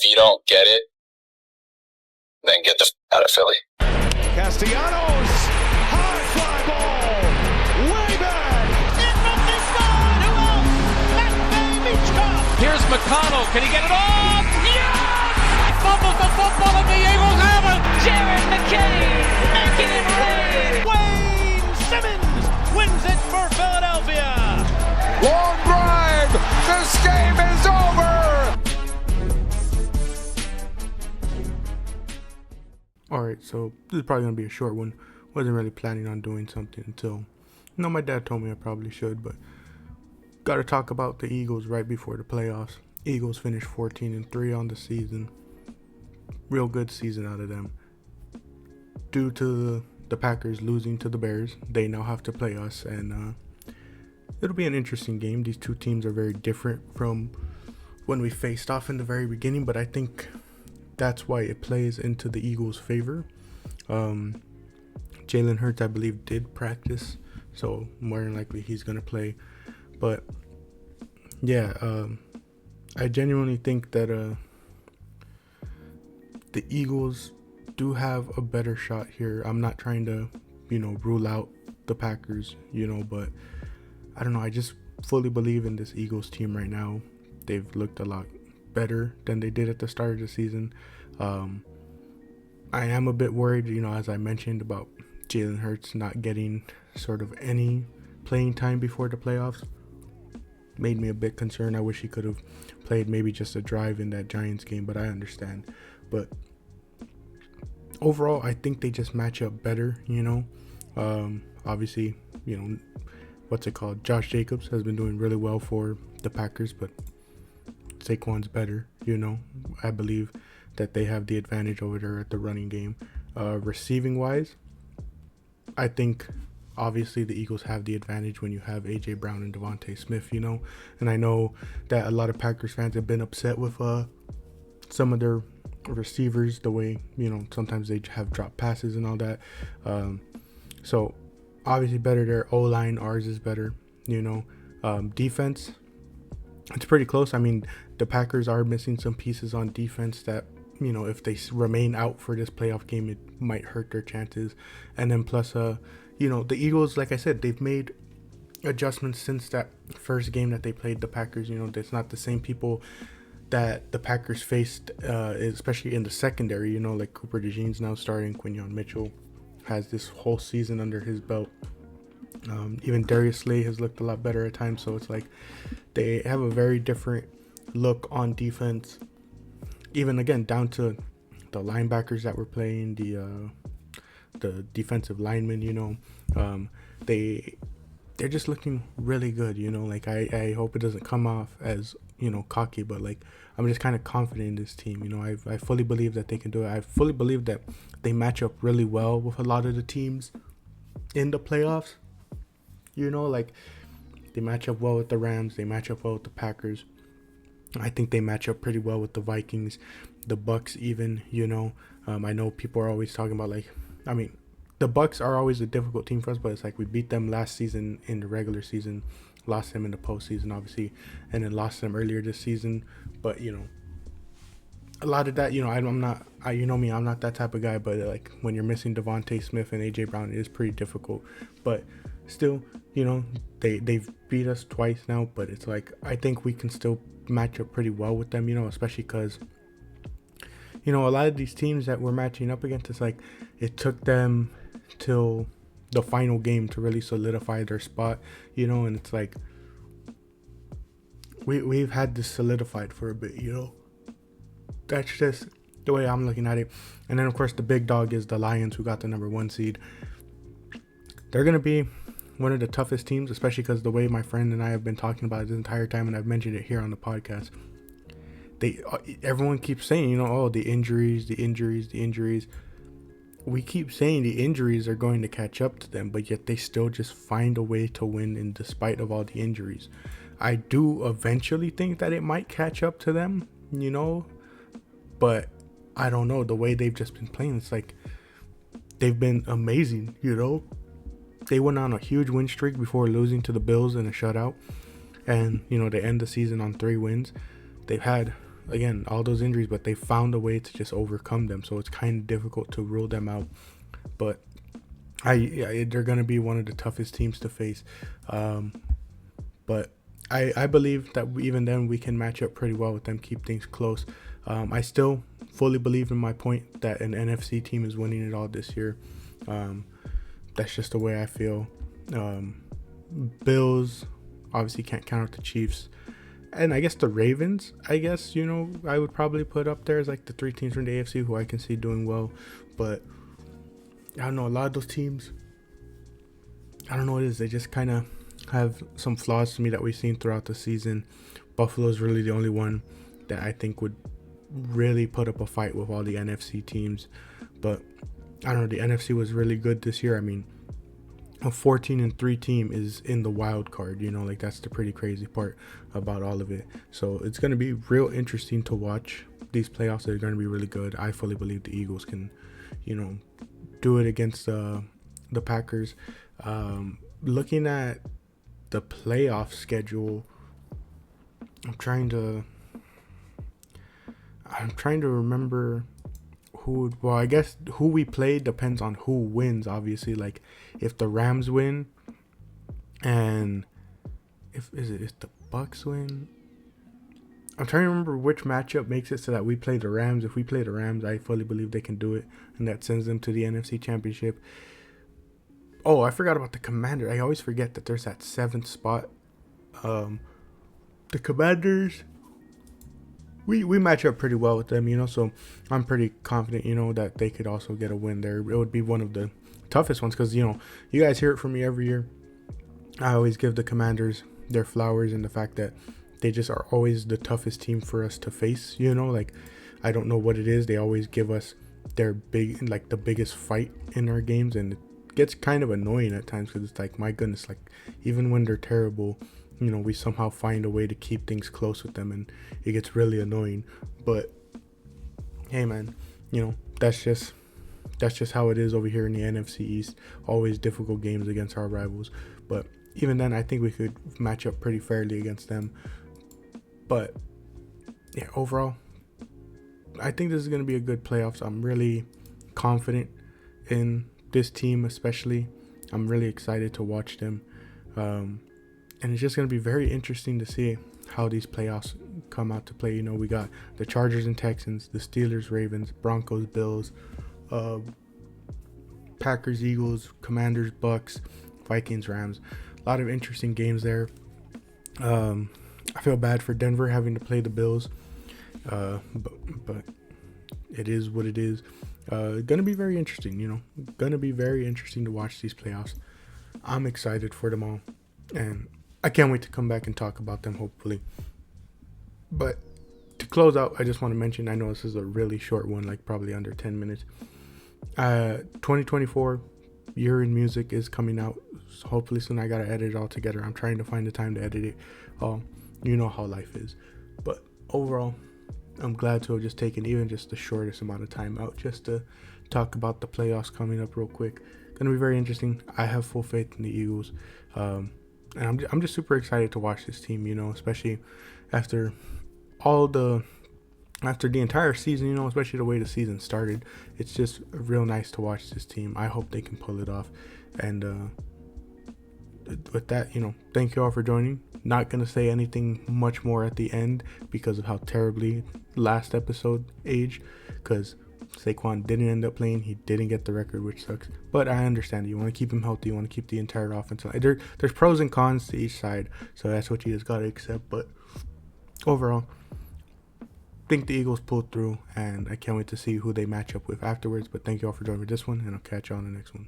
if you don't get it, then get the out of Philly. Castellanos, high fly ball, way back. In from this side, who else? That baby Chubb. Here's McConnell, can he get it off? Yes! Fumbles the football and the Eagles have it. Jared McKinney making it rain. Wayne Simmons wins it for Philadelphia. Long drive, this game is over. Alright, so this is probably going to be a short one. Wasn't really planning on doing something until, my dad told me I probably should, but got to talk about the Eagles right before the playoffs. Eagles finished 14-3 on the season. Real good season out of them. Due to the Packers losing to the Bears, they now have to play us, and it'll be an interesting game. These two teams are very different from when we faced off in the very beginning, but I think that's why it plays into the Eagles' favor. Jalen Hurts, I believe, did practice, so more than likely he's going to play. But, yeah, I genuinely think that the Eagles do have a better shot here. I'm not trying to, rule out the Packers, but I don't know. I just fully believe in this Eagles team right now. They've looked a lot better than they did at the start of the season. I am a bit worried, as I mentioned, about Jalen Hurts not getting sort of any playing time before the playoffs. Made me a bit concerned. I wish he could have played maybe just a drive in that Giants game, but I understand. But overall, I think they just match up better, Obviously, Josh Jacobs has been doing really well for the Packers, but Saquon's better, I believe that they have the advantage over there at the running game. Receiving wise, I think obviously the Eagles have the advantage when you have A.J. Brown and Devontae Smith, and I know that a lot of Packers fans have been upset with some of their receivers, the way, sometimes they have dropped passes and all that. So obviously better there. O-line, ours is better, defense, it's pretty close. I mean, the Packers are missing some pieces on defense that, if they remain out for this playoff game, it might hurt their chances. And then plus, the Eagles, like I said, they've made adjustments since that first game that they played the Packers. It's not the same people that the Packers faced, especially in the secondary, like Cooper DeJean's now starting. Quinyon Mitchell has this whole season under his belt. Even Darius Slay has looked a lot better at times. So it's like they have a very different look on defense. Even again, down to the linebackers that were playing, the defensive linemen, they're just looking really good, like I hope it doesn't come off as, cocky, but like I'm just kind of confident in this team. I fully believe that they can do it. I fully believe that they match up really well with a lot of the teams in the playoffs. Like they match up well with the Rams, they match up well with the Packers. I think they match up pretty well with the Vikings, the Bucks even, I know people are always talking about the Bucks are always a difficult team for us, but it's like we beat them last season in the regular season, lost them in the postseason, obviously, and then lost them earlier this season. But, a lot of that, I'm not, me, I'm not that type of guy, but like when you're missing Devontae Smith and A.J. Brown, it is pretty difficult. But still, they've beat us twice now, but it's like I think we can still match up pretty well with them, especially because, a lot of these teams that we're matching up against, it's like it took them till the final game to really solidify their spot, and it's like we've had this solidified for a bit, That's just the way I'm looking at it. And then of course the big dog is the Lions, who got the number 1 seed. They're gonna be one of the toughest teams, especially because the way my friend and I have been talking about it this entire time, and I've mentioned it here on the podcast. Everyone keeps saying, the injuries. We keep saying the injuries are going to catch up to them, but yet they still just find a way to win in despite of all the injuries. I do eventually think that it might catch up to them, but I don't know. The way they've just been playing, it's like they've been amazing, They went on a huge win streak before losing to the Bills in a shutout, and they end the season on 3 wins. They've had again, all those injuries, but they found a way to just overcome them. So it's kind of difficult to rule them out. But they're going to be one of the toughest teams to face. But I believe that even then we can match up pretty well with them, keep things close. I still fully believe in my point that an NFC team is winning it all this year. That's just the way I feel. Bills obviously can't count out the Chiefs. And I guess the Ravens, I would probably put up there as like the 3 teams from the AFC who I can see doing well. But I don't know, a lot of those teams, I don't know what it is. They just kind of have some flaws to me that we've seen throughout the season. Buffalo's really the only one that I think would really put up a fight with all the NFC teams. But I don't know, the NFC was really good this year. I mean, a 14-3 team is in the wild card, like that's the pretty crazy part about all of it. So it's going to be real interesting to watch. These playoffs are going to be really good. I fully believe the Eagles can, do it against the Packers. Looking at the playoff schedule, I'm trying to remember I guess who we play depends on who wins, obviously. Like if the Rams win and if the Bucks win, I'm trying to remember which matchup makes it so that we play the Rams. If we play the Rams, I fully believe they can do it, and that sends them to the NFC Championship. Oh, I forgot about the Commanders. I always forget that there's that 7th spot. The Commanders, we match up pretty well with them, so I'm pretty confident, that they could also get a win there. It would be one of the toughest ones because, you guys hear it from me every year. I always give the Commanders their flowers and the fact that they just are always the toughest team for us to face, like I don't know what it is. They always give us their the biggest fight in our games, and it gets kind of annoying at times because it's like, my goodness, like even when they're terrible, we somehow find a way to keep things close with them, and it gets really annoying. But hey, man, that's just how it is over here in the NFC East. Always difficult games against our rivals, but even then, I think we could match up pretty fairly against them. But yeah, overall, I think this is going to be a good playoffs. I'm really confident in this team, especially. I'm really excited to watch them. And it's just going to be very interesting to see how these playoffs come out to play. We got the Chargers and Texans, the Steelers, Ravens, Broncos, Bills, Packers, Eagles, Commanders, Bucks, Vikings, Rams. A lot of interesting games there. I feel bad for Denver having to play the Bills, but it is what it is. Gonna be very interesting, Gonna be very interesting to watch these playoffs. I'm excited for them all, and I can't wait to come back and talk about them, hopefully. But to close out, I just want to mention, I know this is a really short one, like probably under 10 minutes. 2024 Year in Music is coming out. So hopefully soon. I gotta edit it all together. I'm trying to find the time to edit it. You know how life is. But overall, I'm glad to have just taken even just the shortest amount of time out just to talk about the playoffs coming up real quick. Gonna be very interesting. I have full faith in the Eagles. And I'm just super excited to watch this team, especially after the entire season, especially the way the season started. It's just real nice to watch this team. I hope they can pull it off. And with that, thank you all for joining. Not going to say anything much more at the end because of how terribly last episode aged, because Saquon didn't end up playing. He didn't get the record, which sucks. But I understand. You want to keep him healthy. You want to keep the entire offense. There's pros and cons to each side, so that's what you just got to accept. But overall, I think the Eagles pulled through, and I can't wait to see who they match up with afterwards. But thank you all for joining me this one, and I'll catch you on the next one.